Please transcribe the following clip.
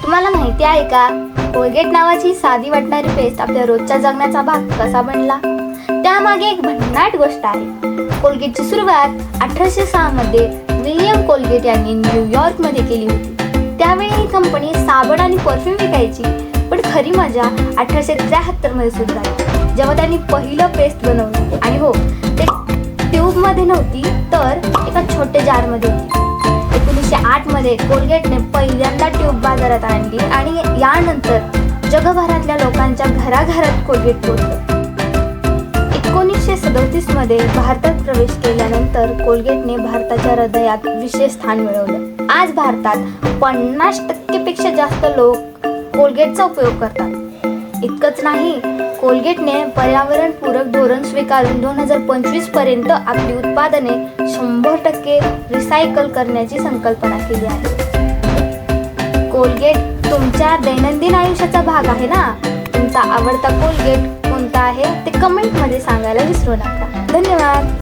तुम्हाला माहिती आहे का, कोलगेट नावाची साधी वाटणारी पेस्ट आपल्या रोजच्या जगण्याचा भाग कसा बनला? त्यामागे एक भन्नाट गोष्ट आहे. कोलगेटची सुरुवात 1806 मध्ये विलियम कोलगेट यांनी न्यूयॉर्क मध्ये केली होती. त्यावेळी ही कंपनी साबण आणि परफ्यूम विकायची, पण खरी मजा 1873 मध्ये सुरू झाली, जेव्हा त्यांनी पहिलं पेस्ट बनवलं. आणि हो, ते ट्यूब मध्ये नव्हती, तर एका छोट्या जार मध्ये होती. 1908 मध्ये कोलगेटने पहिल्यांदा ट्यूब बाजारात आणली आणि यानंतर जगभरातल्या लोकांच्या घराघरात कोलगेट पोहोचलं. 1937 मध्ये भारतात प्रवेश केल्यानंतर कोलगेटने भारताच्या हृदयात विशेष स्थान मिळवलं. आज भारतात 50% पेक्षा जास्त लोक कोलगेटचा उपयोग करतात. इतकंच नाही, कोलगेटने पर्यावरणपूरक धोरण स्वीकारून 2025 पर्यंत आपली उत्पादने 100% रिसायकल करण्याची संकल्पना केली आहे. कोलगेट तुमच्या दैनंदिन आयुष्याचा भाग आहे ना? तुमचा आवडता कोलगेट कोणता आहे ते कमेंट मध्ये सांगायला विसरू नका. धन्यवाद.